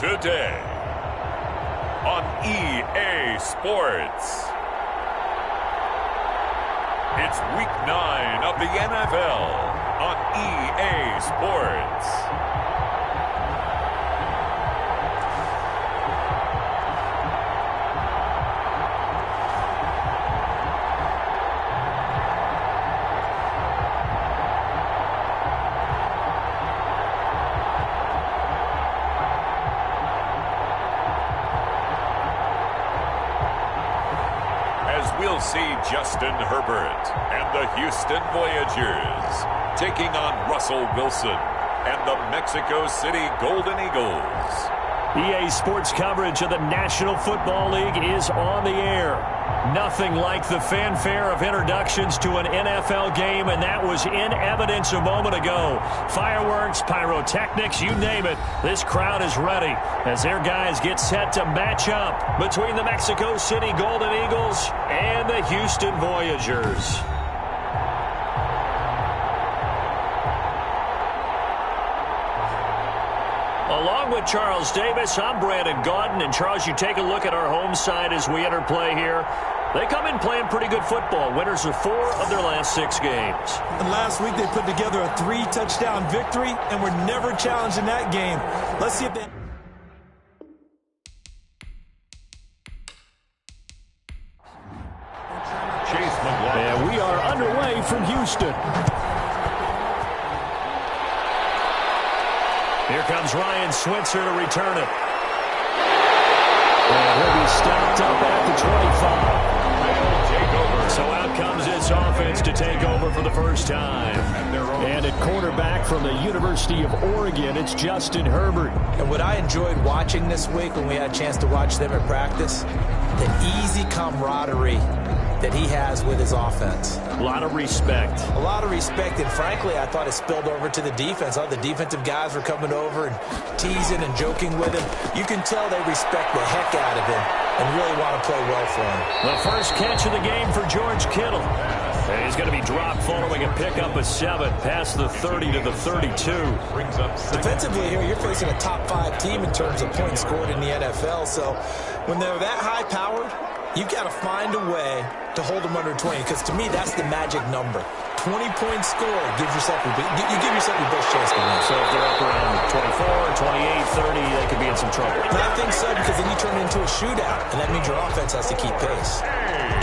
today on EA Sports. It's Week 9 of the NFL on EA Sports. We'll see Justin Herbert and the Houston Voyagers taking on Russell Wilson and the Mexico City Golden Eagles. EA Sports coverage of the National Football League is on the air. Nothing like the fanfare of introductions to an NFL game, and that was in evidence a moment ago. Fireworks, pyrotechnics, you name it. This crowd is ready as their guys get set to match up between the Mexico City Golden Eagles and the Houston Voyagers. Along with Charles Davis, I'm Brandon Gaudin. And Charles, you take a look at our home side as we enter play here. They come in playing pretty good football. Winners of 4 of their last 6 games. And last week they put together a 3-touchdown victory and were never challenged in that game. Let's see if they... And we are underway from Houston. Here comes Ryan Switzer to return it. And he'll be stopped up at the 25. So out comes this offense to take over for the first time. And at quarterback from the University of Oregon, it's Justin Herbert. And what I enjoyed watching this week when we had a chance to watch them at practice, the easy camaraderie that he has with his offense. A lot of respect. A lot of respect, and frankly, I thought it spilled over to the defense. All the defensive guys were coming over and teasing and joking with him. You can tell they respect the heck out of him and really want to play well for him. The first catch of the game for George Kittle. And he's going to be dropped following a pickup of 7 past the 30 to the 32. Defensively here, you're facing a top 5 team in terms of points scored in the NFL. So when they're that high-powered, you've got to find a way to hold them under 20, because to me, that's the magic number. 20-point score gives yourself you give yourself your best chance to win. So if they're up around 24, 28, 30, they could be in some trouble. And I think so, because then you turn it into a shootout, and that means your offense has to keep pace.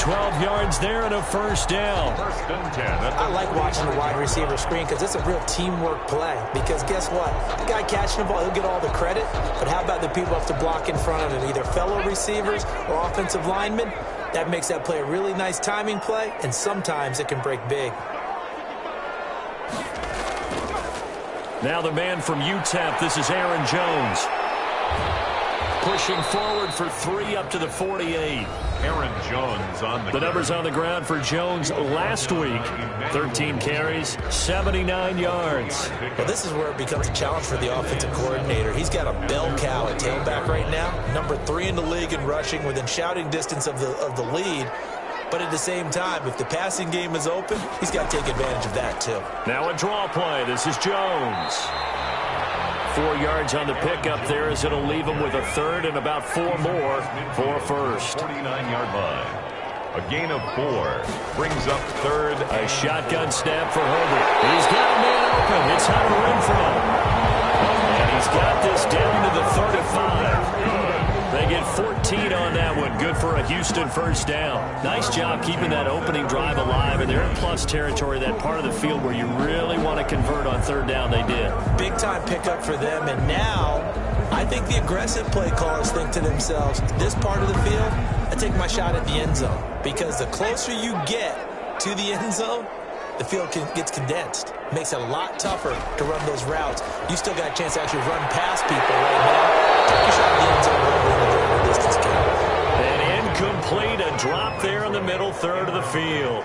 12 yards there and a first down. I like watching the wide receiver screen because it's a real teamwork play. Because guess what? The guy catching the ball, he'll get all the credit. But how about the people who have to block in front of him, either fellow receivers or offensive linemen? That makes that play a really nice timing play, and sometimes it can break big. Now the man from UTEP, this is Aaron Jones. Pushing forward for 3 up to the 48. Aaron Jones on the numbers on the ground for Jones last week. 13 carries, 79 yards. Well, this is where it becomes a challenge for the offensive coordinator. He's got a bell cow at tailback right now. Number 3 in the league in rushing, within shouting distance of the lead. But at the same time, if the passing game is open, he's got to take advantage of that too. Now a draw play. This is Jones. 4 yards on the pickup there, as it'll leave him with a third and about 4 more for a first. 49-yard line. A gain of 4 brings up third. A shotgun snap for Herbert. He's got a man open. It's Hunter Renfrow. And he's got this down to the 35. They get 14 on that one. Good for a Houston first down. Nice job keeping that opening drive alive, and they're in plus territory, that part of the field where you really want to convert on third down. They did. Big-time pickup for them, and now I think the aggressive play callers think to themselves, this part of the field, I take my shot at the end zone, because the closer you get to the end zone, the field gets condensed. Makes it a lot tougher to run those routes. You still got a chance to actually run past people right now. Take your shot at the end zone over in the greater distance count. And incomplete, a drop there in the middle third of the field.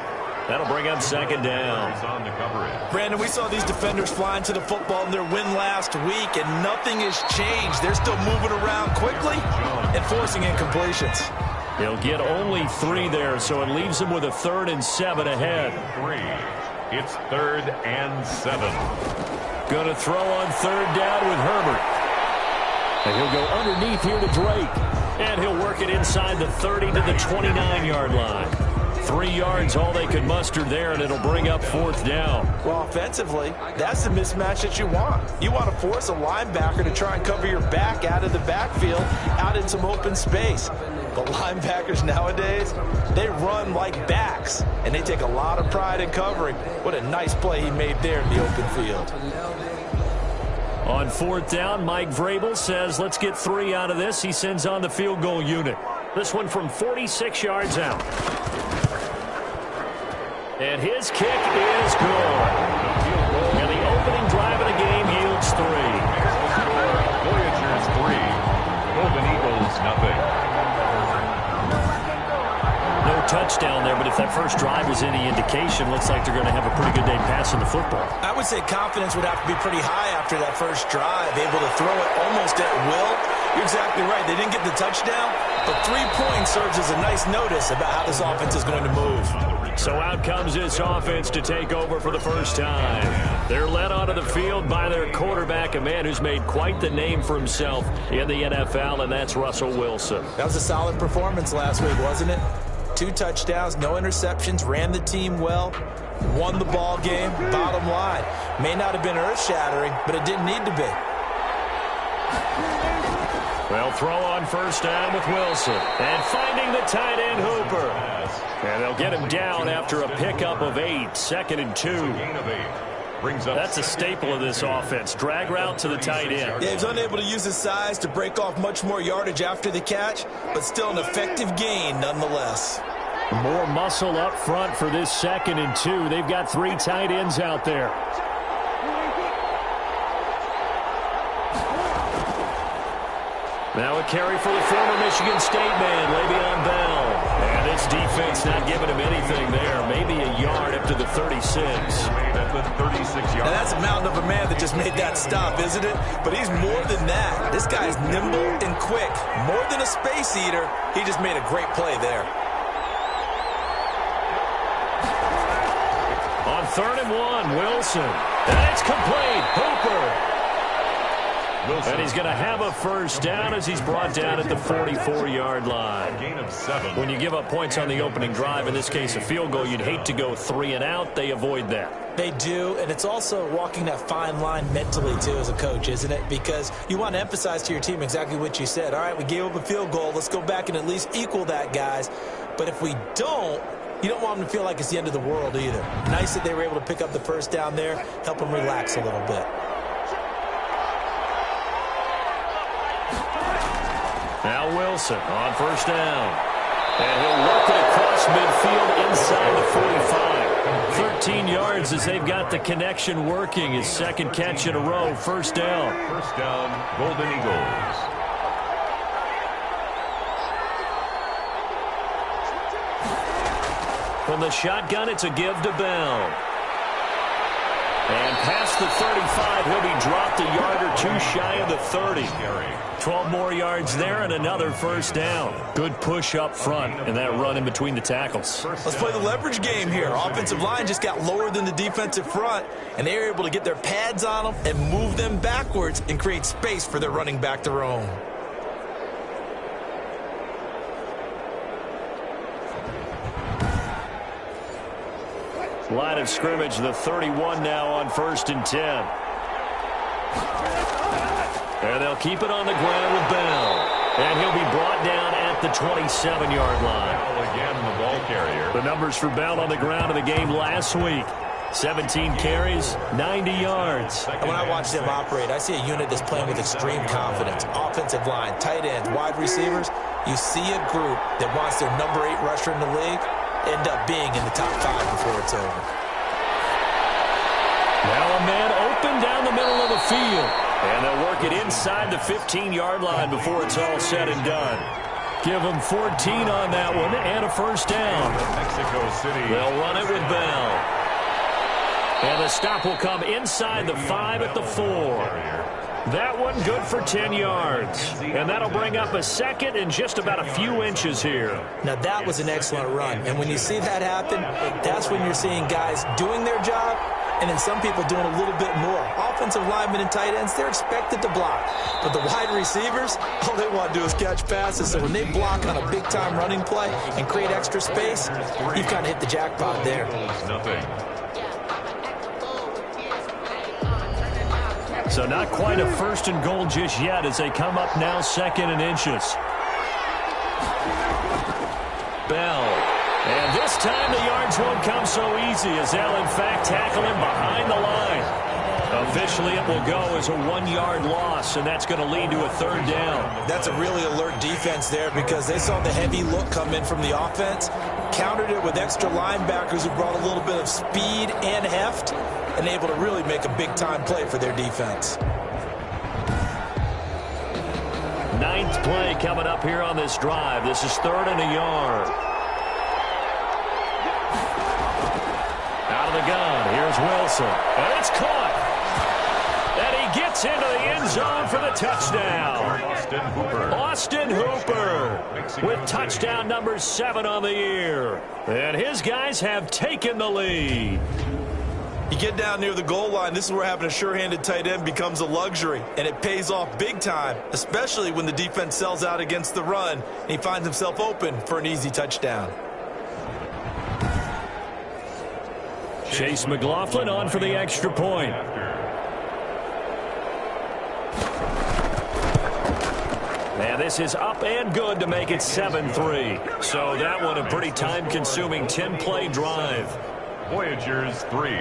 That'll bring up second down. Brandon, we saw these defenders flying to the football in their win last week, and nothing has changed. They're still moving around quickly and forcing incompletions. He'll get only 3 there, so it leaves him with a 3rd and 7 ahead. 3. It's 3rd and 7. Going to throw on 3rd down with Herbert. And he'll go underneath here to Drake. And he'll work it inside the 30 to the 29-yard line. 3 yards, all they could muster there, and it'll bring up 4th down. Well, offensively, that's the mismatch that you want. You want to force a linebacker to try and cover your back out of the backfield, out in some open space. But linebackers nowadays, they run like backs, and they take a lot of pride in covering. What a nice play he made there in the open field. On 4th down, Mike Vrabel says, let's get 3 out of this. He sends on the field goal unit. This one from 46 yards out. And his kick is good. And the opening drive of the game yields 3. Voyagers 3, Golden Eagles nothing. No touchdown there, but if that first drive is any indication, looks like they're going to have a pretty good day passing the football. I would say confidence would have to be pretty high after that first drive, able to throw it almost at will. You're exactly right. They didn't get the touchdown, but 3 points serves as a nice notice about how this offense is going to move. So out comes this offense to take over for the first time. They're led onto the field by their quarterback, a man who's made quite the name for himself in the NFL, and that's Russell Wilson. That was a solid performance last week, wasn't it? 2 touchdowns, no interceptions, ran the team well, won the ball game. Bottom line, may not have been earth-shattering, but it didn't need to be. Well, throw on first down with Wilson. And finding the tight end, Hooper. And they'll get him down after a pickup of 8, 2nd and 2. That's a staple of this offense. Drag route to the tight end. Yeah, he's unable to use his size to break off much more yardage after the catch, but still an effective gain nonetheless. More muscle up front for this 2nd and 2. They've got 3 tight ends out there. Now a carry for the former Michigan State man, Le'Veon Bell. And this defense not giving him anything there. Maybe a yard up to the 36. Now that's a mountain of a man that just made that stop, isn't it? But he's more than that. This guy's nimble and quick. More than a space eater, he just made a great play there. On 3rd and 1, Wilson. And it's complete. Hooper. And he's going to have a first down as he's brought down at the 44-yard line. When you give up points on the opening drive, in this case a field goal, you'd hate to go 3 and out. They avoid that. They do, and it's also walking that fine line mentally, too, as a coach, isn't it? Because you want to emphasize to your team exactly what you said. All right, we gave up a field goal. Let's go back and at least equal that, guys. But if we don't, you don't want them to feel like it's the end of the world either. Nice that they were able to pick up the first down there, help them relax a little bit. Now Wilson on first down. And he'll work it across midfield inside the 45. 13 yards as they've got the connection working. His 2nd catch in a row. First down. First down, Golden Eagles. From the shotgun, it's a give to Bell. And past the 35, he'll be dropped a yard or 2 shy of the 30. 12 more yards there and another first down. Good push up front and that run in between the tackles. Let's play the leverage game here. Offensive line just got lower than the defensive front, and they were able to get their pads on them and move them backwards and create space for their running back to roam. Line of scrimmage, the 31 now on 1st and 10. And they'll keep it on the ground with Bell. And he'll be brought down at the 27-yard line. Again, the ball carrier. The numbers for Bell on the ground in the game last week. 17 carries, 90 yards. And when I watch them operate, I see a unit that's playing with extreme confidence. Offensive line, tight ends, wide receivers. You see a group that wants their number 8 rusher in the league end up being in the top 5 before it's over. Now a man open down the middle of the field. And they'll work it inside the 15-yard line before it's all said and done. Give them 14 on that one and a first down. Mexico City. They'll run it with Bell. And the stop will come inside the 5 at the 4. That one good for 10 yards. And that'll bring up a 2nd and just about a few inches here. Now that was an excellent run. And when you see that happen, that's when you're seeing guys doing their job and then some people doing a little bit more. Offensive linemen and tight ends, they're expected to block. But the wide receivers, all they want to do is catch passes. So when they block on a big-time running play and create extra space, you've kind of hit the jackpot there. So not quite a first and goal just yet as they come up now 2nd and inches. Bell. And this time the yards won't come so easy as they'll in fact tackle him behind the line. Officially it will go as a 1-yard loss, and that's going to lead to a 3rd down. That's a really alert defense there because they saw the heavy look come in from the offense, countered it with extra linebackers who brought a little bit of speed and heft, and able to really make a big-time play for their defense. 9th play coming up here on this drive. This is 3rd and a yard. Out of the gun, here's Wilson. And it's caught. And he gets into the end zone for the touchdown. Austin Hooper with touchdown number 7 on the year. And his guys have taken the lead. You get down near the goal line, this is where having a sure-handed tight end becomes a luxury, and it pays off big time, especially when the defense sells out against the run, and he finds himself open for an easy touchdown. Chase McLaughlin on for the extra point. And this is up and good to make it 7-3. So that one a pretty time-consuming 10-play drive. Voyagers 3.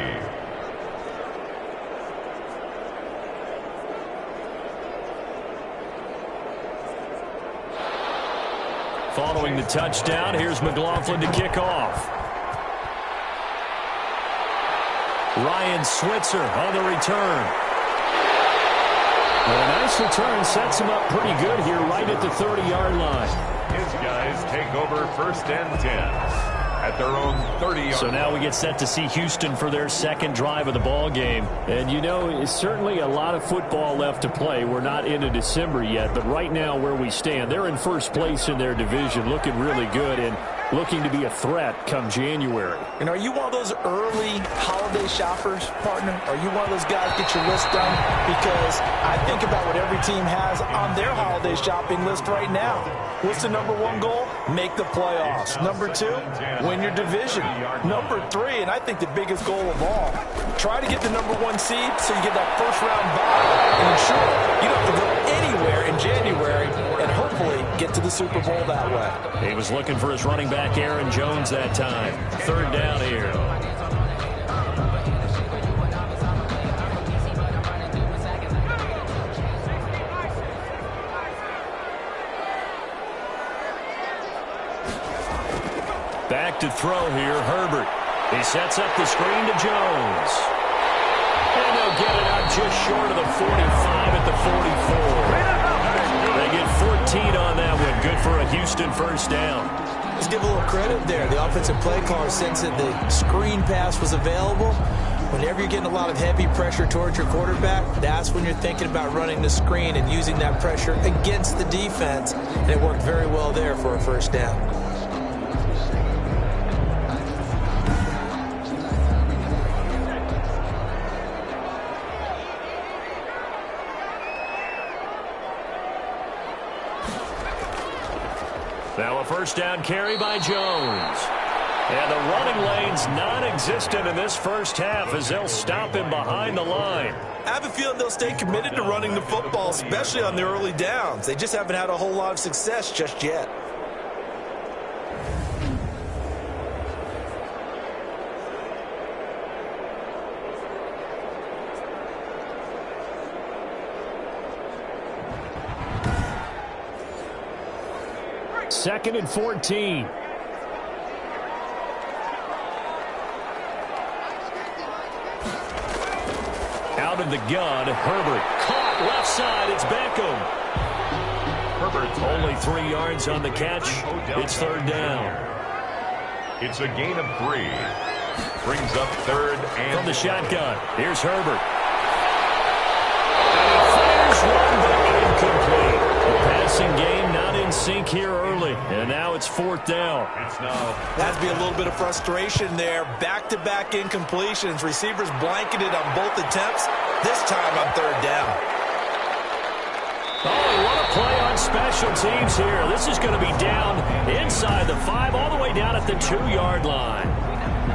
Following the touchdown, here's McLaughlin to kick off. Ryan Switzer on the return. Well, a nice return sets him up pretty good here right at the 30-yard line. His guys take over 1st and 10. At their own 30-yard. So now we get set to see Houston for their 2nd drive of the ball game. And you know, it's certainly a lot of football left to play. We're not into December yet, but right now where we stand, they're in 1st place in their division, looking really good and looking to be a threat come January. And are you one of those early holiday shoppers, partner? Are you one of those guys get your list done? Because I think about what every team has on their holiday shopping list right now. What's the number 1 goal? Make the playoffs. Number 2, win your division. Number 3, and I think the biggest goal of all, try to get the number 1 seed so you get that first-round bye and ensure you don't have to go anywhere in January and hopefully get to the Super Bowl that way. He was looking for his running back, Aaron Jones, that time. 3rd down here. Back to throw here, Herbert. He sets up the screen to Jones. And they'll get it out just short of the 45 at the 44. They get 14 on that one. Good for a Houston 1st down. Let's give a little credit there. The offensive play caller sensed that the screen pass was available. Whenever you're getting a lot of heavy pressure towards your quarterback, that's when you're thinking about running the screen and using that pressure against the defense. And it worked very well there for a 1st down. Now a 1st down carry by Jones. And the running lane's non-existent in this 1st half as they'll stop him behind the line. I have a feeling they'll stay committed to running the football, especially on their early downs. They just haven't had a whole lot of success just yet. Second and 14. Out of the gun, Herbert. Caught left side, it's Beckham. Herbert's only 3 yards on the catch. It's 3rd down. It's a gain of 3. Brings up 3rd and from the shotgun. Here's Herbert. And he fires one, but incomplete. The passing game not in sync here early. early, and now it's 4th down. Has to be a little bit of frustration there. Back-to-back incompletions. Receivers blanketed on both attempts. This time on 3rd down. Oh, what a play on special teams here. This is going to be down inside the 5, all the way down at the 2-yard line.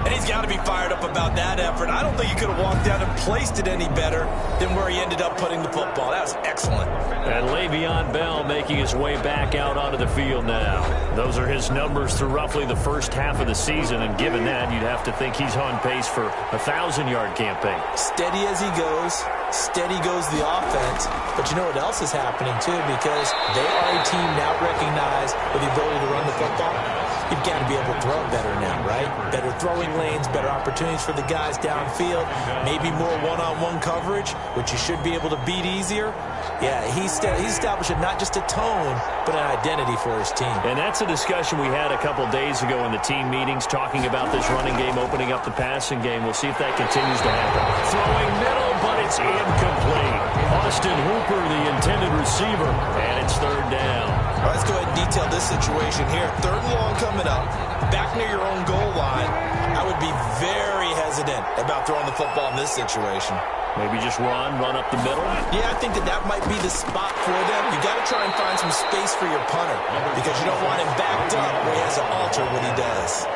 And he's got to be fired up about that effort. I don't think he could have walked down and placed it any better than where he ended up putting the football. That was excellent. And Le'Veon Bell making his way back out onto the field now. Those are his numbers through roughly the first half of the season, and given that, you'd have to think he's on pace for a 1,000-yard campaign. Steady as he goes. Steady goes the offense. But you know what else is happening, too, because they are a team now recognized with the ability to run the football. You've got to be able to throw it better now, right? Better throwing lanes, better opportunities for the guys downfield, maybe more one-on-one coverage, which you should be able to beat easier. Yeah, he's establishing not just a tone, but an identity for his team. And that's a discussion we had a couple days ago in the team meetings, talking about this running game, opening up the passing game. We'll see if that continues to happen. Throwing middle, but it's incomplete. Austin Hooper, the intended receiver, and it's 3rd down. All right, let's go ahead and detail this situation here. 3rd and long coming up, back near your own goal line. I would be very hesitant about throwing the football in this situation. Maybe just run up the middle? Yeah, I think that might be the spot for them. You got to try and find some space for your punter because you don't want him backed up where he has to alter what he does.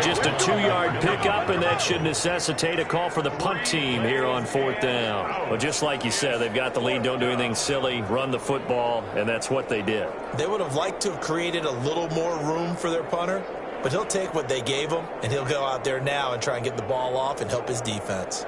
Just a 2-yard pickup, and that should necessitate a call for the punt team here on 4th down. Well, just like you said, they've got the lead, don't do anything silly, run the football, and that's what they did. They would have liked to have created a little more room for their punter, but he'll take what they gave him, and he'll go out there now and try and get the ball off and help his defense.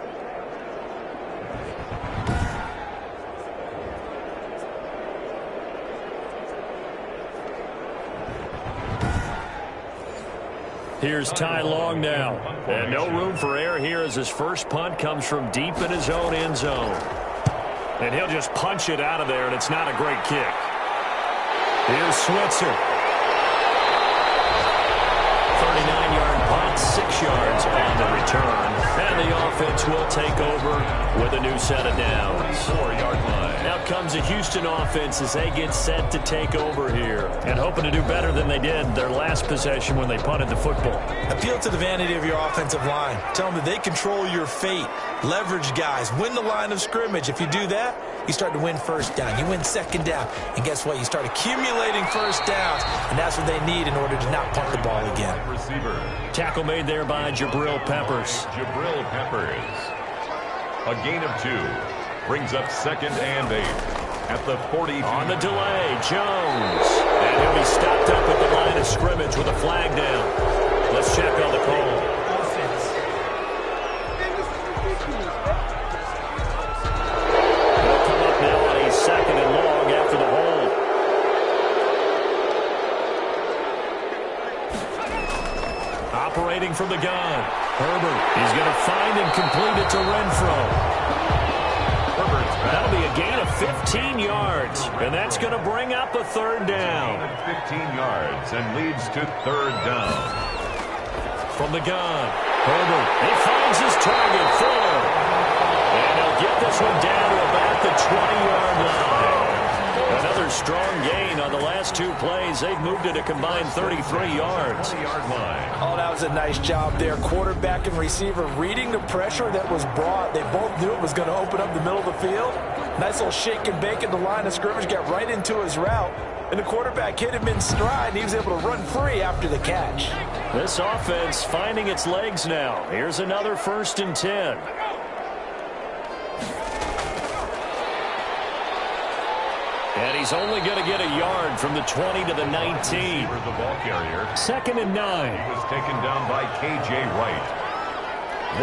Here's Ty Long now. And no room for error here as his first punt comes from deep in his own end zone. And he'll just punch it out of there, and it's not a great kick. Here's Switzer. 39-yard punt, 6 yards on the return. And the offense will take over with a new set of downs. 4-yard line. Now comes the Houston offense as they get set to take over here. And hoping to do better than they did their last possession when they punted the football. Appeal to the vanity of your offensive line. Tell them that they control your fate. Leverage guys. Win the line of scrimmage. If you do that, you start to win 1st down. You win 2nd down. And guess what? You start accumulating 1st downs. And that's what they need in order to not punt the ball again. Tackle made there by Jabril Peppers. Jabril Peppers. A gain of 2. Brings up 2nd and 8 at the 40. On the delay, Jones. And he'll be stopped up at the line of scrimmage with a flag down. Let's check on the call. They'll come up now on a 2nd and long after the hold. Operating from the gun. Herbert. He's going to find and complete it to Renfro. That'll be a gain of 15 yards, and that's going to bring up a 3rd down. 15 yards and leads to 3rd down. From the gun, Herbert, he finds his target, Fuller. And he'll get this one down to about the 20-yard line. Another strong gain on the last 2 plays. They've moved it a combined 33 yards. 20-yard line. Oh, that was a nice job there. Quarterback and receiver reading the pressure that was brought. They both knew it was going to open up the middle of the field. Nice little shake and bake at the line of scrimmage. Got right into his route. And the quarterback hit him in stride, and he was able to run free after the catch. This offense finding its legs now. Here's another 1st and 10. And he's only going to get a yard from the 20 to the 19. The ball carrier. 2nd and 9. He was taken down by K.J. Wright.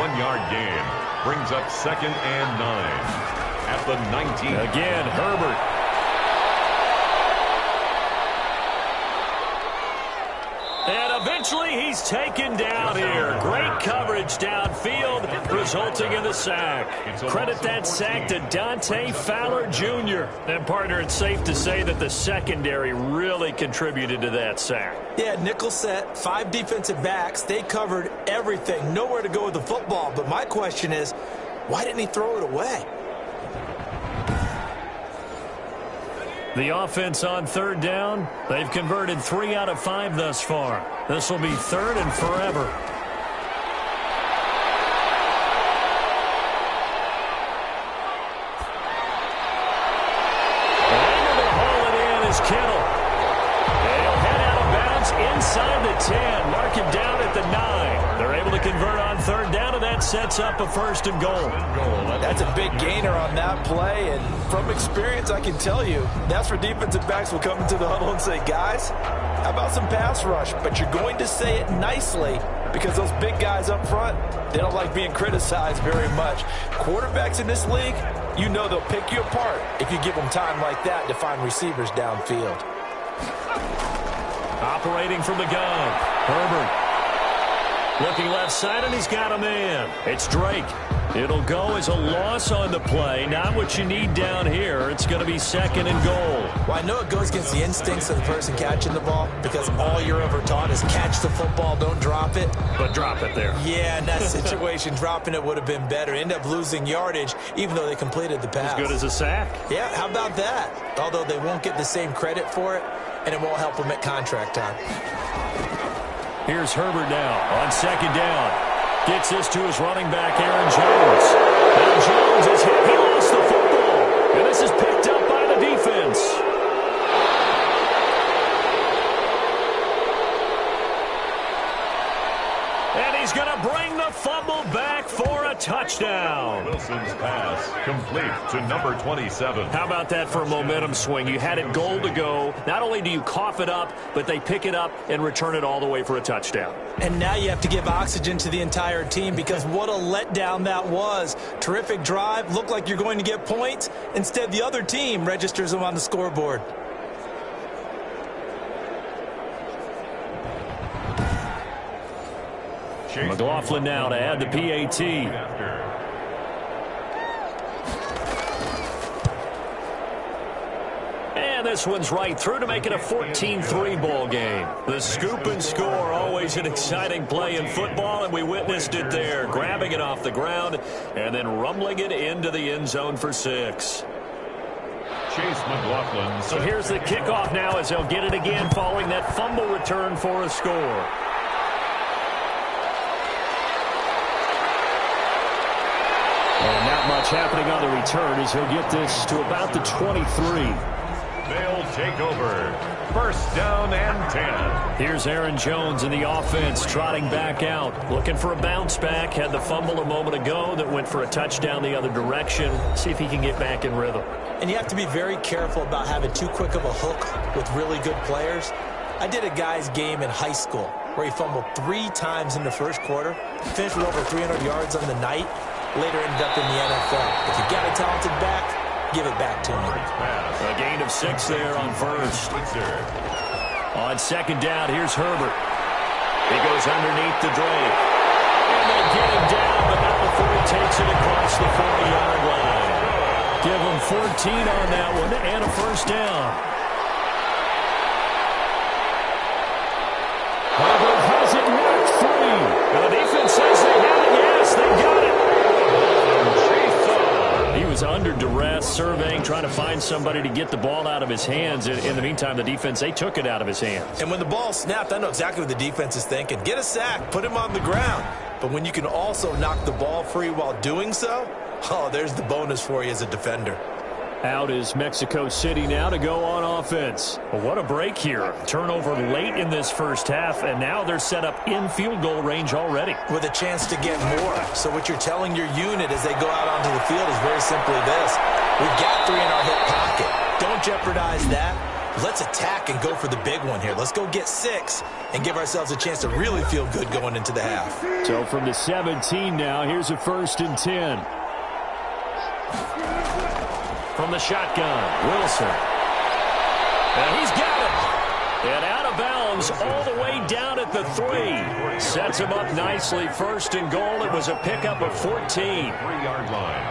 1-yard gain. Brings up 2nd and 9 at the 19. Again, Herbert. And eventually he's taken down here. Great coverage downfield, resulting in the sack. Credit that sack to Dante Fowler Jr. And, partner, it's safe to say that the secondary really contributed to that sack. Yeah, nickel set, 5 defensive backs. They covered everything. Nowhere to go with the football. But my question is, why didn't he throw it away? The offense on third down, they've converted 3 out of 5 thus far. This will be third and forever. Kittle. They'll head out of bounds inside the 10. Mark him down at the 9. They're able to convert on third down, and that sets up a first and goal. That's a big gainer on that play, and from experience, I can tell you, that's where defensive backs will come into the huddle and say, guys, how about some pass rush? But you're going to say it nicely because those big guys up front, they don't like being criticized very much. Quarterbacks in this league, you know they'll pick you apart if you give them time like that to find receivers downfield. Operating from the gun, Herbert. Looking left side, and he's got a man. It's Drake. It'll go as a loss on the play. Not what you need down here. It's going to be second and goal. Well, I know it goes against the instincts of the person catching the ball because all you're ever taught is catch the football, don't drop it. But drop it there. Yeah, in that situation, dropping it would have been better. End up losing yardage, even though they completed the pass. As good as a sack. Yeah, how about that? Although they won't get the same credit for it, and it won't help them at contract time. Here's Herbert now on second down. Gets this to his running back, Aaron Jones. Now Jones is hit. He lost the football. And this is picked up by the defense. And he's going to bring the fumble back for a touchdown. Wilson's pass complete to number 27. How about that for a momentum swing? You had it goal to go. Not only do you cough it up, but they pick it up and return it all the way for a touchdown. And now you have to give oxygen to the entire team because what a letdown that was. Terrific drive. Looked like you're going to get points. Instead, the other team registers them on the scoreboard. McLaughlin now to add the PAT. And this one's right through to make it a 14-3 ball game. The scoop and score, always an exciting play in football, and we witnessed it there. Grabbing it off the ground and then rumbling it into the end zone for 6. Chase McLaughlin. So here's the kickoff now as they'll get it again following that fumble return for a score. And not much happening on the return as he'll get this to about the 23. They'll take over. First down and 10. Here's Aaron Jones in the offense trotting back out. Looking for a bounce back. Had the fumble a moment ago that went for a touchdown the other direction. See if he can get back in rhythm. And you have to be very careful about having too quick of a hook with really good players. I did a guy's game in high school where he fumbled 3 times in the first quarter. Finished with over 300 yards on the night. Later ended up in the NFL. If you got a talented back, give it back to him. A gain of 6 there on first. On second down, here's Herbert. He goes underneath the Drake. And they get him down, but not before he takes it across the 40-yard line. Give him 14 on that one and a first down. Herbert has it knocked free. The defense says they have it. Yes, they got it. He was under duress, surveying, trying to find somebody to get the ball out of his hands. In the meantime, the defense, they took it out of his hands. And when the ball snapped, I know exactly what the defense is thinking. Get a sack, put him on the ground. But when you can also knock the ball free while doing so, oh, there's the bonus for you as a defender. Out is Mexico City now to go on offense. Well, what a break here. Turnover late in this first half, and now they're set up in field goal range already. With a chance to get more. So what you're telling your unit as they go out onto the field is very simply this. We've got 3 in our hip pocket. Don't jeopardize that. Let's attack and go for the big one here. Let's go get 6 and give ourselves a chance to really feel good going into the half. So from the 17 now, here's a first and 10. From the shotgun, Wilson. And he's got it. And out of bounds all the way down at the 3. Sets him up nicely. First and goal. It was a pickup of 14. 3-yard line.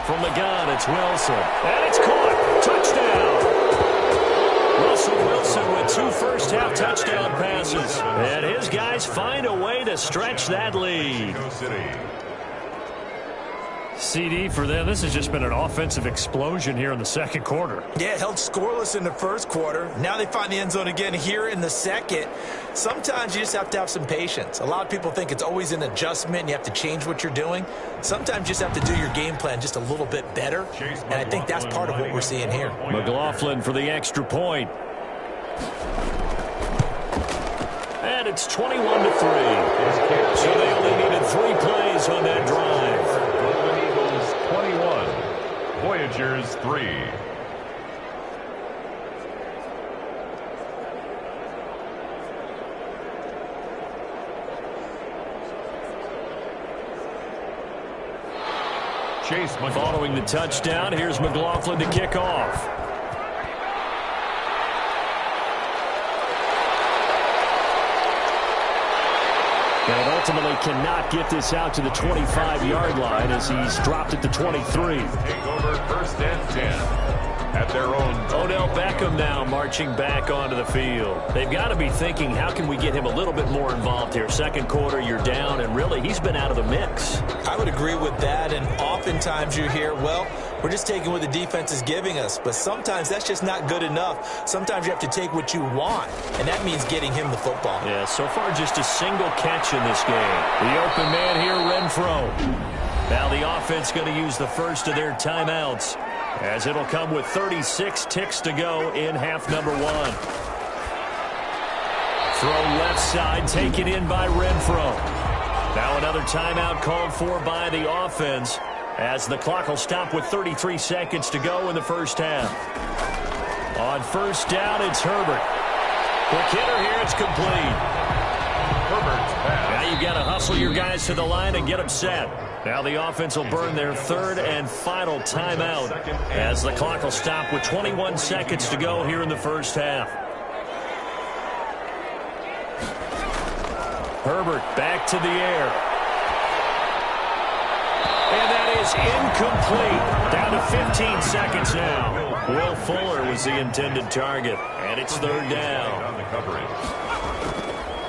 From the gun, it's Wilson. And it's caught. Touchdown. Russell Wilson with 2 first-half touchdown passes. And his guys find a way to stretch that lead. CD for them. This has just been an offensive explosion here in the second quarter. Yeah, held scoreless in the first quarter. Now they find the end zone again here in the second. Sometimes you just have to have some patience. A lot of people think it's always an adjustment and you have to change what you're doing. Sometimes you just have to do your game plan just a little bit better. And I think that's part of what we're seeing here. McLaughlin for the extra point. And it's 21-3. So they only needed 3 plays on that drive. Golden Eagles 21, Voyagers 3. Chase following the touchdown. Here's McLaughlin to kick off. And ultimately cannot get this out to the 25-yard line as he's dropped at the 23. Take over first and 10 at their own. Odell Beckham now marching back onto the field. They've got to be thinking, how can we get him a little bit more involved here? Second quarter, you're down, and really, he's been out of the mix. I would agree with that, and oftentimes you hear, well, we're just taking what the defense is giving us. But sometimes that's just not good enough. Sometimes you have to take what you want, and that means getting him the football. Yeah, so far just a single catch in this game. The open man here, Renfro. Now the offense going to use the first of their timeouts, as it'll come with 36 ticks to go in half number 1. Throw left side, taken in by Renfro. Now another timeout called for by the offense, as the clock will stop with 33 seconds to go in the first half. On first down, it's Herbert. Quick hitter here, it's complete. Herbert's pass. Now you've got to hustle your guys to the line and get them set. Now the offense will burn their third and final timeout, as the clock will stop with 21 seconds to go here in the first half. Herbert back to the air. And that is incomplete. Down to 15 seconds now. Will Fuller was the intended target, and it's third down. On the coverage.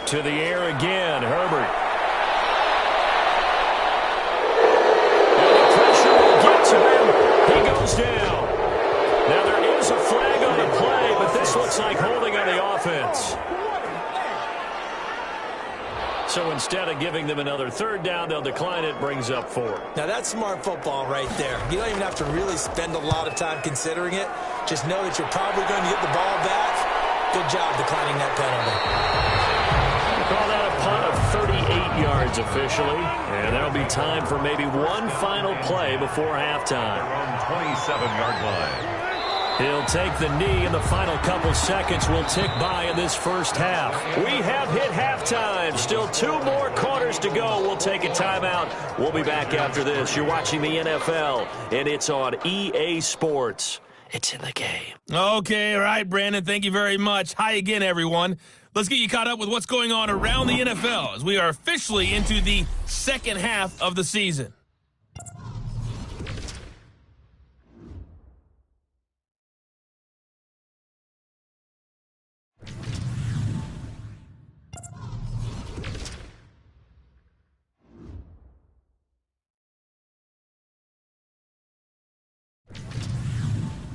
To the air again, Herbert. And the pressure will get to him. He goes down. Now there is a flag on the play, but this looks like holding on the offense. So instead of giving them another third down, they'll decline it, brings up 4. Now that's smart football right there. You don't even have to really spend a lot of time considering it. Just know that you're probably going to get the ball back. Good job declining that penalty. Call that a punt of 38 yards officially. And there'll be time for maybe one final play before halftime. Around 27-yard line. He'll take the knee, and the final couple seconds will tick by in this first half. We have hit halftime. Still 2 more quarters to go. We'll take a timeout. We'll be back after this. You're watching the NFL, and it's on EA Sports. It's in the game. Okay, all right, Brandon. Thank you very much. Hi again, everyone. Let's get you caught up with what's going on around the NFL as we are officially into the second half of the season.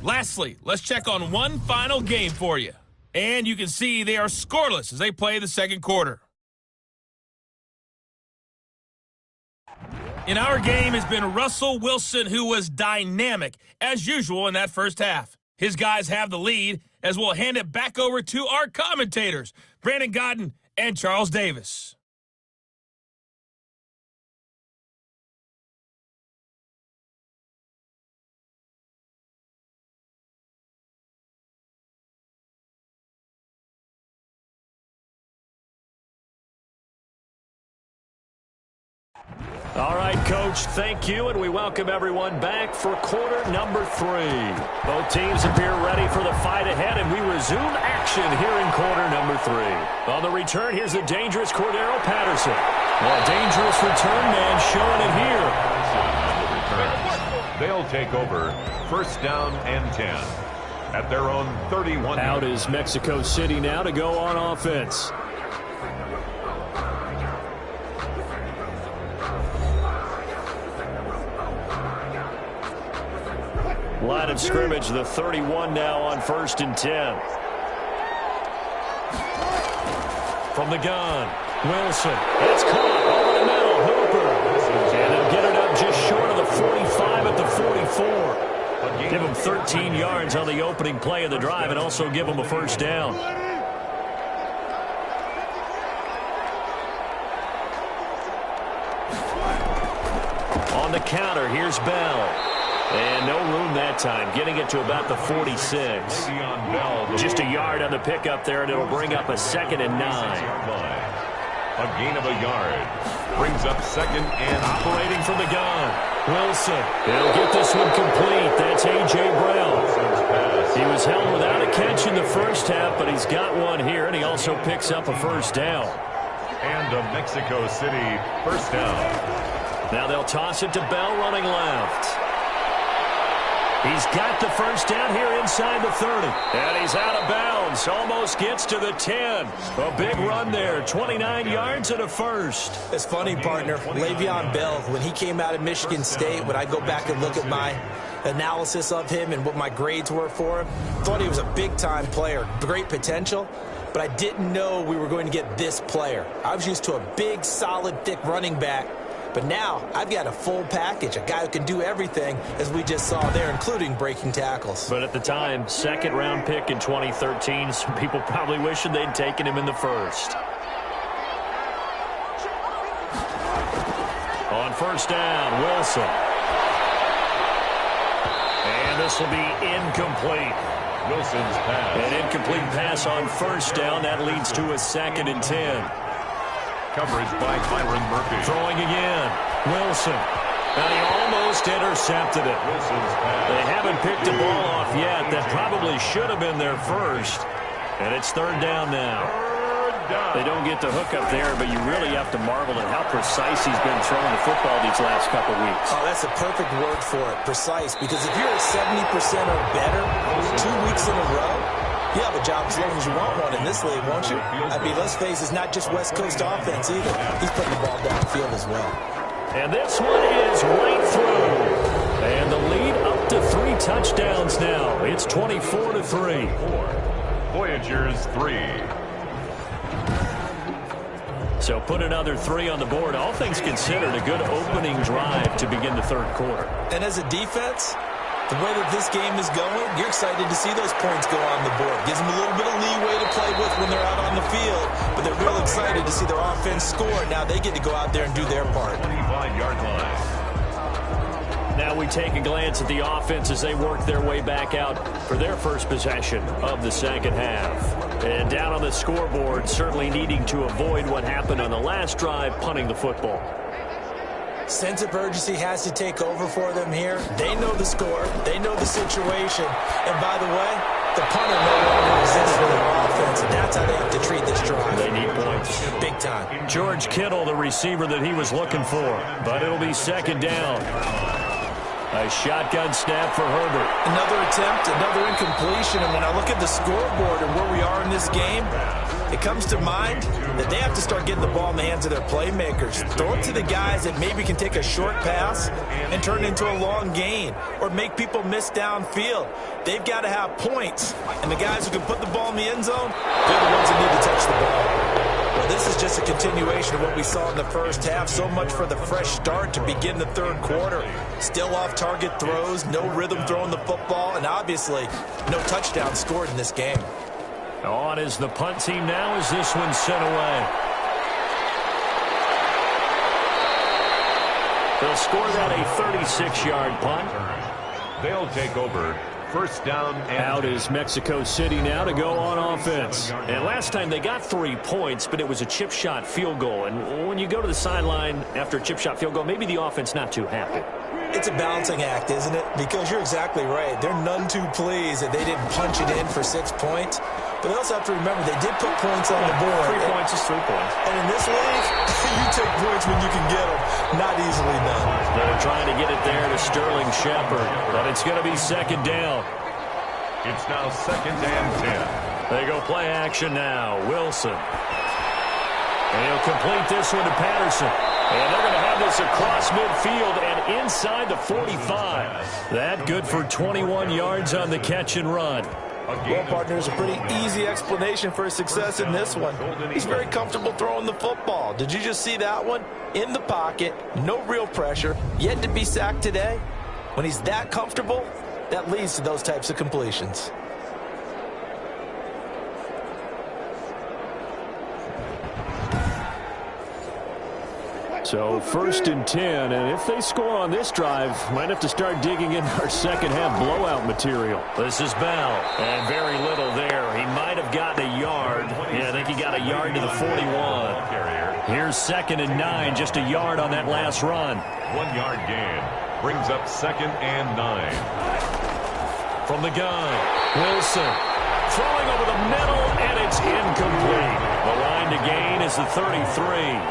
Lastly, let's check on one final game for you. And you can see they are scoreless as they play the second quarter. In our game has been Russell Wilson, who was dynamic, as usual, in that first half. His guys have the lead, as we'll hand it back over to our commentators, Brandon Godden and Charles Davis. All right, Coach, thank you, and we welcome everyone back for quarter number 3. Both teams appear ready for the fight ahead, and we resume action here in quarter number 3. On the return, here's the dangerous Cordero Patterson. Well, a dangerous return man showing it here. They'll take over first down and 10 at their own 31. Out is Mexico City now to go on offense. Line of scrimmage, the 31 now on 1st and 10. From the gun, Wilson. It's caught over the middle. Hooper. And they'll get it up just short of the 45 at the 44. Give them 13 yards on the opening play of the drive and also give them a first down. On the counter, here's Bell. And no room that time, getting it to about the 46. Just a yard on the pickup there, and it'll bring up a 2nd and 9. A gain of a yard. Brings up 2nd and operating from the gun. Wilson. He'll get this one complete. That's A.J. Brown. He was held without a catch in the first half, but he's got one here, and he also picks up a first down. And a Mexico City first down. Now they'll toss it to Bell running left. He's got the first down here inside the 30. And he's out of bounds. Almost gets to the 10. A big run there. 29 yards and a first. It's funny, partner. Le'Veon Bell, when he came out of Michigan State, when I go back and look at my analysis of him and what my grades were for him, thought he was a big-time player. Great potential. But I didn't know we were going to get this player. I was used to a big, solid, thick running back. But now I've got a full package, a guy who can do everything, as we just saw there, including breaking tackles. But at the time, 2nd-round pick in 2013, some people probably wishing they'd taken him in the first. On first down, Wilson. And this will be incomplete. Wilson's pass. An incomplete pass on first down. That leads to a 2nd and 10. Coverage by Byron Murphy. Throwing again. Wilson. And he almost intercepted it. Wilson's pass. They haven't picked the ball off yet. That probably should have been their first. And it's 3rd down now. They don't get the hook up there, but you really have to marvel at how precise he's been throwing the football these last couple weeks. Oh, that's a perfect word for it, precise. Because if you're at 70% or better 2 weeks in a row, you have a job as long as you want one in this league, won't you? I mean, let's face it, it's not just West Coast offense either. He's putting the ball downfield as well. And this one is right through. And the lead up to 3 touchdowns now. It's 24-3. Voyagers 3. So put another 3 on the board. All things considered, a good opening drive to begin the 3rd quarter. And as a defense, the way that this game is going, you're excited to see those points go on the board. Gives them a little bit of leeway to play with when they're out on the field, but they're real excited to see their offense score. Now they get to go out there and do their part. 25-yard line. Now we take a glance at the offense as they work their way back out for their first possession of the 2nd half. And down on the scoreboard, certainly needing to avoid what happened on the last drive, punting the football. Sense of urgency has to take over for them here. They know the score. They know the situation. And by the way, the punter no longer exists for their offense. And that's how they have to treat this drive. They need points. Big time. George Kittle, the receiver that he was looking for. But it'll be 2nd down. A shotgun snap for Herbert. Another attempt, another incompletion. And when I look at the scoreboard and where we are in this game, it comes to mind that they have to start getting the ball in the hands of their playmakers. Throw it to the guys that maybe can take a short pass and turn it into a long gain or make people miss downfield. They've got to have points. And the guys who can put the ball in the end zone, they're the ones that need to touch the ball. Well, this is just a continuation of what we saw in the first half. So much for the fresh start to begin the 3rd quarter. Still off-target throws, no rhythm throwing the football, and obviously no touchdown scored in this game. On is the punt team now as this one's sent away. They'll score that a 36-yard punt. They'll take over. First down and out is Mexico City now to go on offense. And last time they got 3 points, but it was a chip shot field goal. And when you go to the sideline after a chip shot field goal, maybe the offense not too happy. It's a balancing act, isn't it? Because you're exactly right. They're none too pleased that they didn't punch it in for 6 points. But they also have to remember they did put points on the board. 3 points is 3 points. And in this league, you take points when you can get them. Not easily done. They're trying to get it there to Sterling Shepard. But it's going to be 2nd down. It's now 2nd and 10. They go play action now. Wilson. And he'll complete this one to Patterson. And they're going to have this across midfield and inside the 45. That good for 21 yards on the catch and run. Well, partner, there's a pretty easy explanation for his success in this one. He's very comfortable throwing the football. Did you just see that one? In the pocket, no real pressure, yet to be sacked today. When he's that comfortable, that leads to those types of completions. So 1st and 10, and if they score on this drive, might have to start digging in our second half blowout material. This is Bell, and very little there. He might have gotten a yard. Yeah, I think he got a yard to the 41. Here's 2nd and 9, just a yard on that last run. 1 yard gain brings up 2nd and 9. From the gun, Wilson throwing over the middle, and it's incomplete. The line to gain is the 33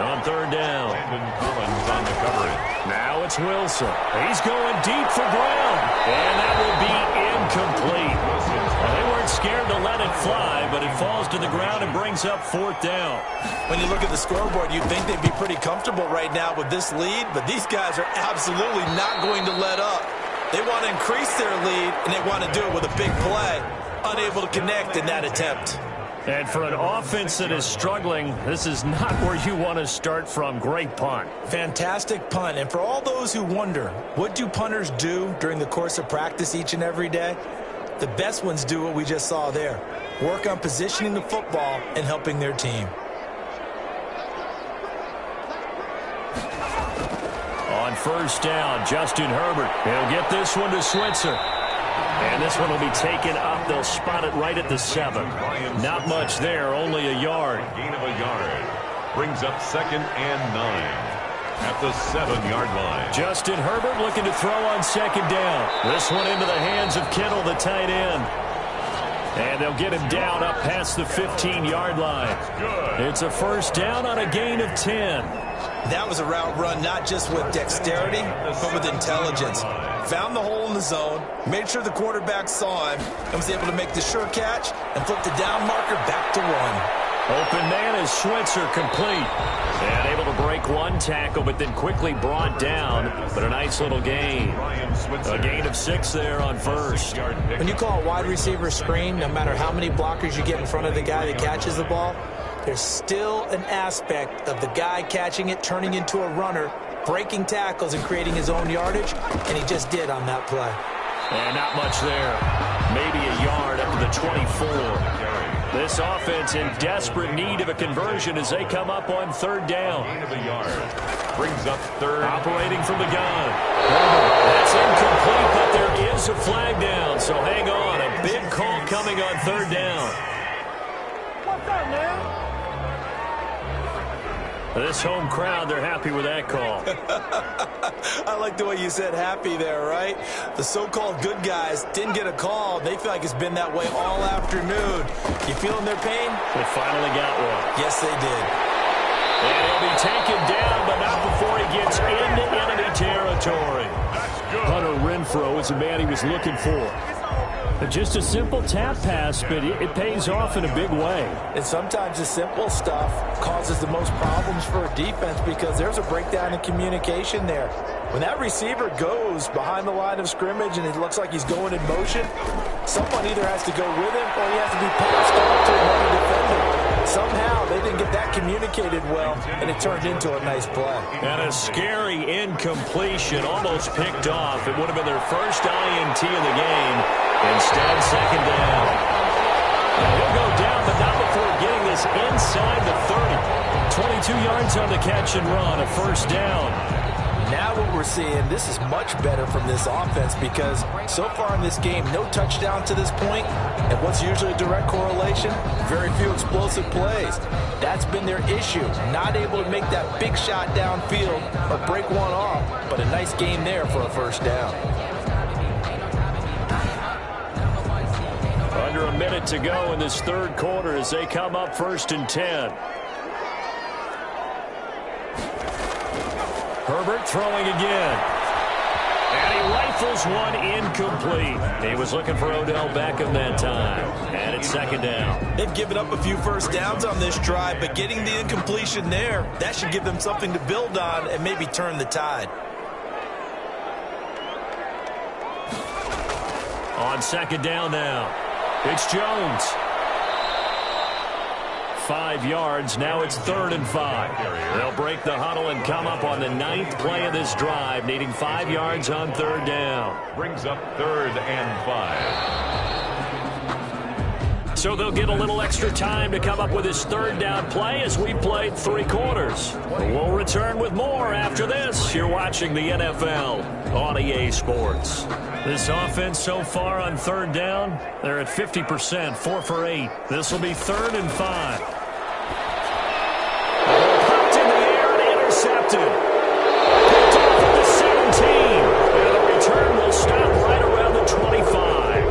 on 3rd down. Landon Collins on the coverage. Now it's Wilson. He's going deep for Brown, and that will be incomplete. Well, they weren't scared to let it fly, but it falls to the ground and brings up 4th down. When you look at the scoreboard, you'd think they'd be pretty comfortable right now with this lead, but these guys are absolutely not going to let up. They want to increase their lead, and they want to do it with a big play. Unable to connect in that attempt. And for an offense that is struggling, this is not where you want to start from. Great punt. Fantastic punt. And for all those who wonder, what do punters do during the course of practice each and every day? The best ones do what we just saw there. Work on positioning the football and helping their team. On 1st down, Justin Herbert. He'll get this one to Switzer. And this one will be taken up. They'll spot it right at the 7. Not much there, only a yard. Gain of a yard brings up 2nd and 9 at the 7-yard line. Justin Herbert looking to throw on 2nd down. This one into the hands of Kittle, the tight end. And they'll get him down up past the 15-yard line. It's a 1st down on a gain of 10. That was a route run not just with dexterity, but with intelligence. Found the hole in the zone, made sure the quarterback saw him, and was able to make the sure catch and flip the down marker back to 1. Open man is Switzer, complete. And able to break one tackle, but then quickly brought down. But a nice little gain. A gain of 6 there on 1st. When you call a wide receiver screen, no matter how many blockers you get in front of the guy that catches the ball, there's still an aspect of the guy catching it, turning into a runner, breaking tackles and creating his own yardage, and he just did on that play. And not much there. Maybe a yard up to the 24. This offense in desperate need of a conversion as they come up on 3rd down. Gain of a yard brings up 3rd. Operating from the gun. That's incomplete, but there is a flag down, so hang on. A big call coming on 3rd down. What's up, man? This home crowd, they're happy with that call. I like the way you said happy there, right? The so-called good guys didn't get a call. They feel like it's been that way all afternoon. You feeling their pain? They finally got one. Yes, they did. And he'll be taken down, but not before he gets into enemy territory. Hunter Renfrow is the man he was looking for. Just a simple tap pass, but it pays off in a big way. And sometimes the simple stuff causes the most problems for a defense because there's a breakdown in communication there. When that receiver goes behind the line of scrimmage and it looks like he's going in motion, someone either has to go with him or he has to be passed off to another defender. Somehow they didn't get that communicated well, and it turned into a nice play. And a scary incompletion, almost picked off. It would have been their first INT of the game. Instead, 2nd down. And he'll go down, but not before getting this inside the 30. 22 yards on the catch and run, a 1st down. Now what we're seeing, this is much better from this offense because so far in this game, no touchdown to this point, and what's usually a direct correlation, very few explosive plays. That's been their issue, not able to make that big shot downfield or break one off, but a nice game there for a 1st down. Under a minute to go in this 3rd quarter as they come up 1st and 10. Herbert throwing again. And he rifles one incomplete. He was looking for Odell Beckham that time. And it's second down. They've given up a few first downs on this drive, but getting the incompletion there, that should give them something to build on and maybe turn the tide. On second down now, it's Jones. 5 yards. Now it's 3rd and 5. They'll break the huddle and come up on the 9th play of this drive, needing 5 yards on 3rd down. Brings up 3rd and 5. So they'll get a little extra time to come up with his 3rd down play as we played 3 quarters. We'll return with more after this. You're watching the NFL on EA Sports. This offense so far on 3rd down, they're at 50%, 4 for 8. This will be 3rd and 5. Popped in the air and intercepted. Picked off at the 17. And the return will stop right around the 25.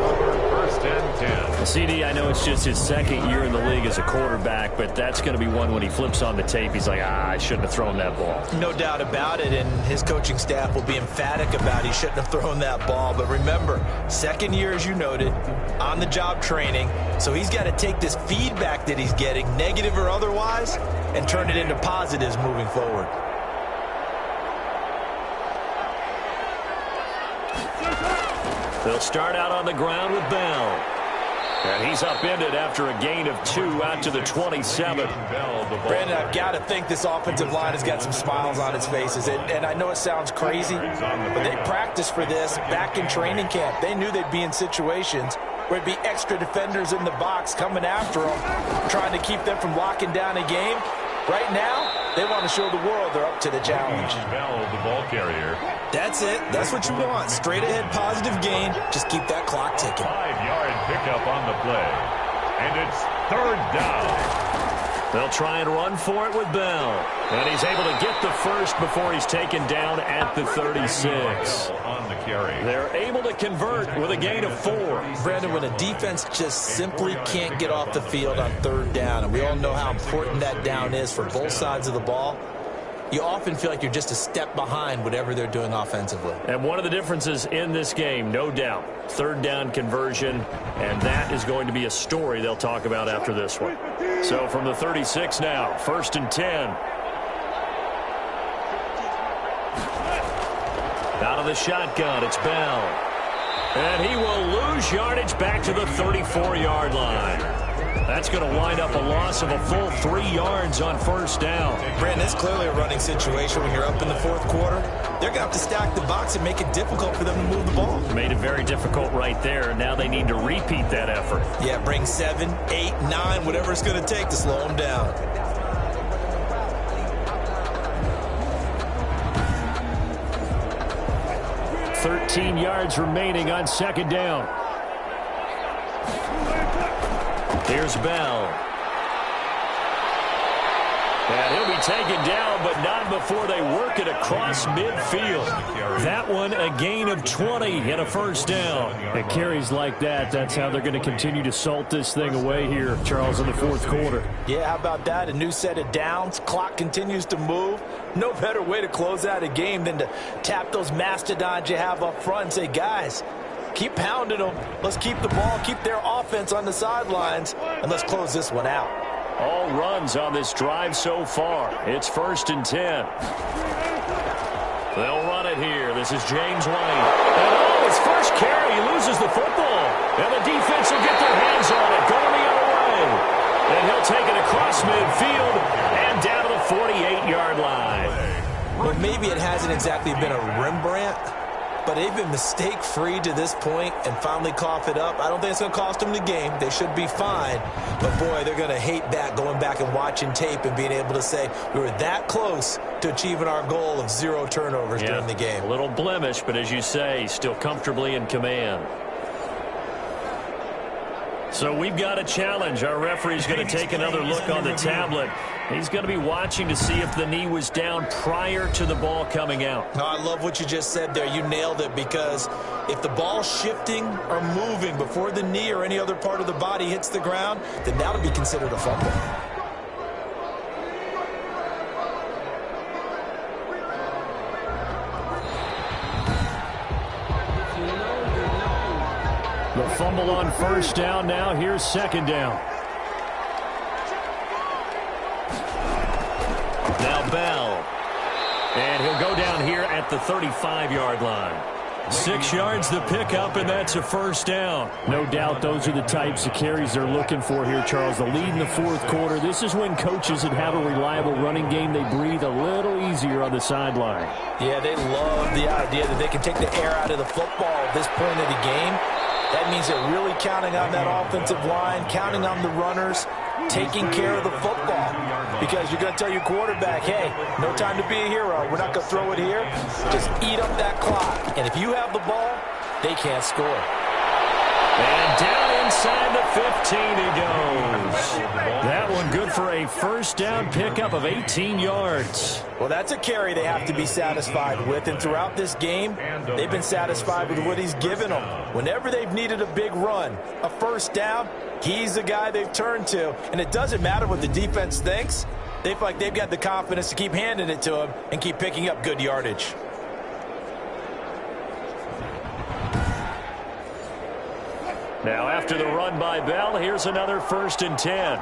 1st and 10. CD, I know it's just his 2nd year in the league as a quarterback, but that's going to be one when he flips on the tape. He's like, I shouldn't have thrown that ball. No doubt about it, and his coaching staff will be emphatic about he shouldn't have thrown that ball. But remember, 2nd year, as you noted, on-the-job training, so he's got to take this feedback that he's getting, negative or otherwise, and turn it into positives moving forward. They'll start out on the ground with Bell. And he's upended after a gain of 2 out to the 27. Brandon, I've got to think this offensive line has got some smiles on its faces. And I know it sounds crazy, but they practiced for this back in training camp. They knew they'd be in situations where it'd be extra defenders in the box coming after them, trying to keep them from locking down a game. Right now, they want to show the world they're up to the challenge. Bell, the ball carrier. That's it. That's what you want. Straight ahead positive gain. Just keep that clock ticking. 5-yard pickup on the play. And it's 3rd down. They'll try and run for it with Bell. And he's able to get the first before he's taken down at the 36. On the carry. They're able to convert with a gain of 4. Brandon, when a defense just simply can't get off the field on 3rd down, and we all know how important that down is for both sides of the ball, you often feel like you're just a step behind whatever they're doing offensively. And one of the differences in this game, no doubt, 3rd down conversion, and that is going to be a story they'll talk about after this one. So from the 36 now, 1st and 10. Out of the shotgun, it's Bell. And he will lose yardage back to the 34-yard line. That's going to wind up a loss of a full 3 yards on 1st down. Brandon, it's clearly a running situation when you're up in the 4th quarter. They're going to have to stack the box and make it difficult for them to move the ball. Made it very difficult right there. Now they need to repeat that effort. Yeah, bring 7, 8, 9, whatever it's going to take to slow them down. $13 yards remaining on 2nd down. Here's Bell. And he'll be taken down, but not before they work it across midfield. That one, a gain of 20 and a 1st down. And carries like that, that's how they're going to continue to salt this thing away here, Charles, in the 4th quarter. Yeah, how about that? A new set of downs. Clock continues to move. No better way to close out a game than to tap those mastodons you have up front and say, guys, keep pounding them. Let's keep the ball, keep their offense on the sidelines, and let's close this one out. All runs on this drive so far. It's 1st and 10. They'll run it here. This is James White. And his first carry, he loses the football. And the defense will get their hands on it, going the other way. And he'll take it across midfield and down to the 48-yard line. Well, maybe it hasn't exactly been a Rembrandt, but they've been mistake-free to this point and finally cough it up. I don't think it's going to cost them the game. They should be fine. But, boy, they're going to hate that, going back and watching tape and being able to say we were that close to achieving our goal of 0 turnovers during the game. A little blemish, but as you say, still comfortably in command. So we've got a challenge. Our referee's going to take another look on the tablet. He's going to be watching to see if the knee was down prior to the ball coming out. No, I love what you just said there. You nailed it, because if the ball's shifting or moving before the knee or any other part of the body hits the ground, then that'll be considered a fumble. The fumble on first down now. Here's second down. Now Bell. And he'll go down here at the 35-yard line. 6 yards the pickup, and that's a first down. No doubt those are the types of carries they're looking for here, Charles. The lead in the fourth quarter. This is when coaches that have a reliable running game, they breathe a little easier on the sideline. Yeah, they love the idea that they can take the air out of the football at this point of the game. That means they're really counting on that offensive line, counting on the runners, taking care of the football. Because you're going to tell your quarterback, hey, no time to be a hero. We're not going to throw it here. Just eat up that clock. And if you have the ball, they can't score. And down inside the 15 he goes. That one good for a first down pickup of 18 yards. Well, that's a carry they have to be satisfied with. And throughout this game, they've been satisfied with what he's given them. Whenever they've needed a big run, a first down, he's the guy they've turned to. And it doesn't matter what the defense thinks. They feel like they've got the confidence to keep handing it to him and keep picking up good yardage. Now after the run by Bell, here's another 1st and 10.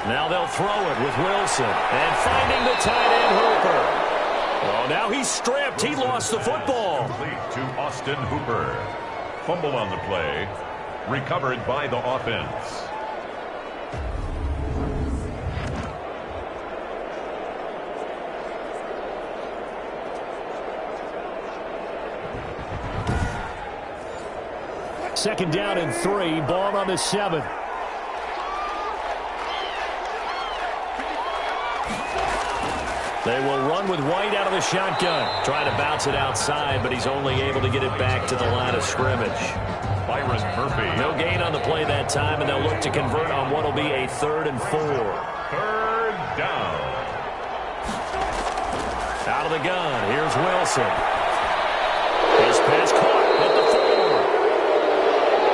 Now they'll throw it with Wilson. And finding the tight end Hooper. Oh, now he's stripped. He lost the football. Complete to Austin Hooper. Fumble on the play. Recovered by the offense. Second down and 3. Ball on the 7. They will run with White out of the shotgun. Trying to bounce it outside, but he's only able to get it back to the line of scrimmage. Byron Murphy. No gain on the play that time, and they'll look to convert on what will be a 3rd and 4. 3rd down. Out of the gun. Here's Wilson. His pass caught at the 4.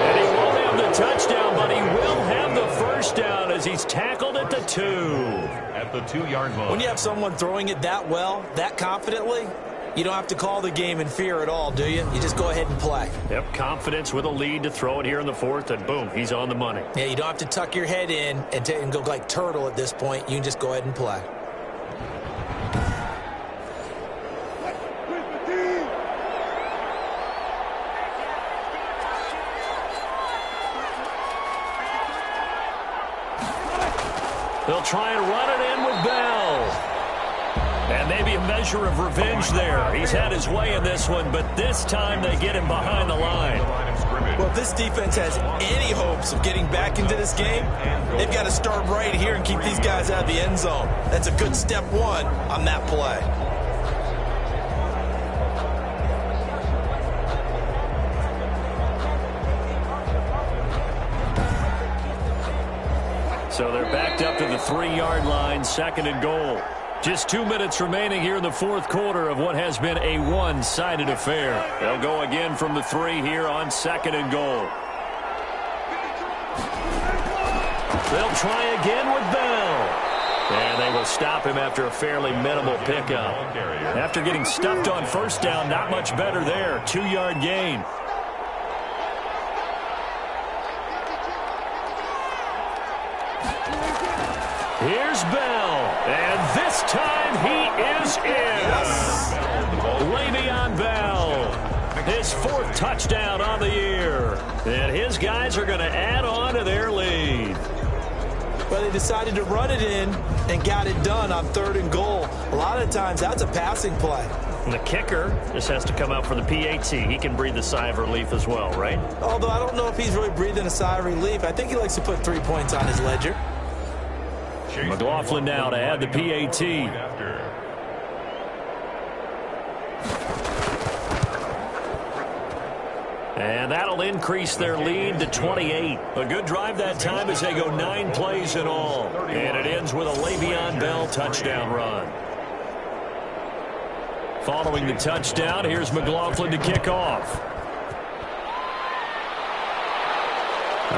And he won't have the touchdown, but he will have the first down as he's tackled at the 2. At the 2-yard line. When you have someone throwing it that well, that confidently, you don't have to call the game in fear at all, do you? You just go ahead and play. Yep, confidence with a lead to throw it here in the 4th, and boom, he's on the money. Yeah, you don't have to tuck your head in and go like turtle at this point. You can just go ahead and play. They'll try and run it in with Bell. And maybe a measure of revenge there. He's had his way in this one, but this time they get him behind the line. Well, if this defense has any hopes of getting back into this game, they've got to start right here and keep these guys out of the end zone. That's a good step 1 on that play. So they're backed up to the 3-yard line, 2nd and goal. Just 2 minutes remaining here in the 4th quarter of what has been a one-sided affair. They'll go again from the 3 here on 2nd and goal. They'll try again with Bell. And they will stop him after a fairly minimal pickup. After getting stuffed on first down, not much better there. 2-yard gain. Here's Bell, and this time he is in. Le'Veon Bell, his 4th touchdown on the year. And his guys are going to add on to their lead. Well, they decided to run it in and got it done on 3rd and goal. A lot of times that's a passing play. And the kicker just has to come out for the PAT. He can breathe a sigh of relief as well, right? Although I don't know if he's really breathing a sigh of relief. I think he likes to put 3 points on his ledger. McLaughlin now to add the PAT. And that'll increase their lead to 28. A good drive that time as they go 9 plays in all. And it ends with a Le'Veon Bell touchdown run. Following the touchdown, here's McLaughlin to kick off.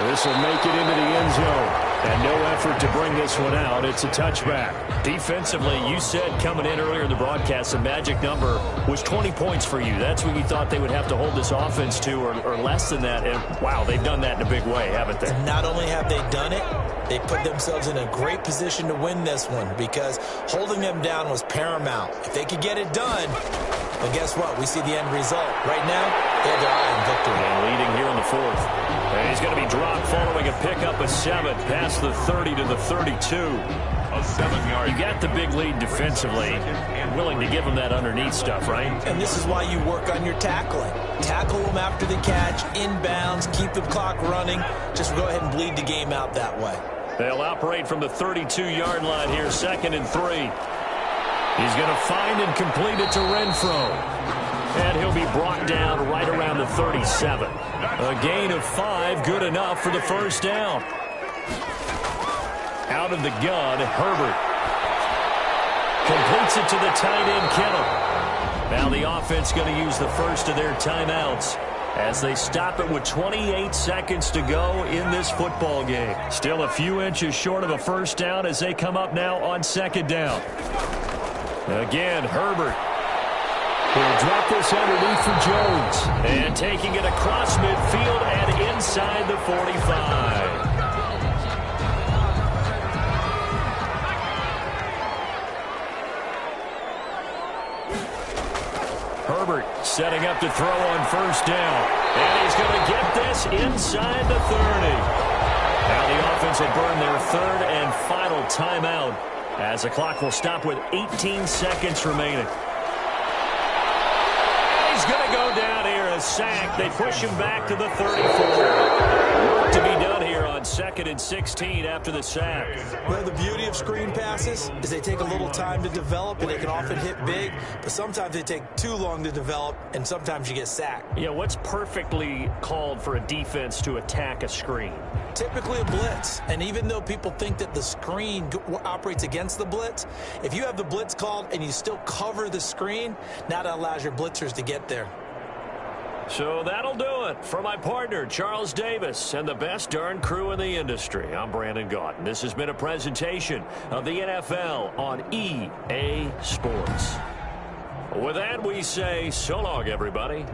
This will make it into the end zone. And no effort to bring this one out. It's a touchback. Defensively, you said coming in earlier in the broadcast, the magic number was 20 points for you. That's what you thought they would have to hold this offense to, or less than that. And, wow, they've done that in a big way, haven't they? And not only have they done it, they put themselves in a great position to win this one because holding them down was paramount. If they could get it done, well, guess what? We see the end result. Right now, they have their eye on victory. And leading here in the fourth. And he's going to be dropped following a pickup of 7 past the 30 to the 32. A 7-yard. You got the big lead defensively. Willing to give them that underneath stuff, right? And this is why you work on your tackling. Tackle them after the catch, inbounds, keep the clock running. Just go ahead and bleed the game out that way. They'll operate from the 32-yard line here, 2nd and 3. He's going to find and complete it to Renfro. And he'll be brought down right around the 37. A gain of 5, good enough for the first down. Out of the gun, Herbert. Completes it to the tight end, Kittle. Now the offense going to use the first of their timeouts as they stop it with 28 seconds to go in this football game. Still a few inches short of a first down as they come up now on 2nd down. Again, Herbert. He'll drop this underneath for Jones. And taking it across midfield and inside the 45. Herbert setting up to throw on first down. And he's going to get this inside the 30. Now the offense will burn their 3rd and final timeout as the clock will stop with 18 seconds remaining. He's going to go down here, a sack. They push him back to the 34. Work to be done here on 2nd and 16 after the sack. Well, the beauty of screen passes is they take a little time to develop, and they can often hit big, but sometimes they take too long to develop, and sometimes you get sacked. Yeah, what's perfectly called for a defense to attack a screen? Typically a blitz, and even though people think that the screen operates against the blitz, if you have the blitz called and you still cover the screen, now that allows your blitzers to get there. So that'll do it for my partner, Charles Davis, and the best darn crew in the industry. I'm Brandon Gaudin. This has been a presentation of the NFL on EA Sports. With that, we say so long, everybody.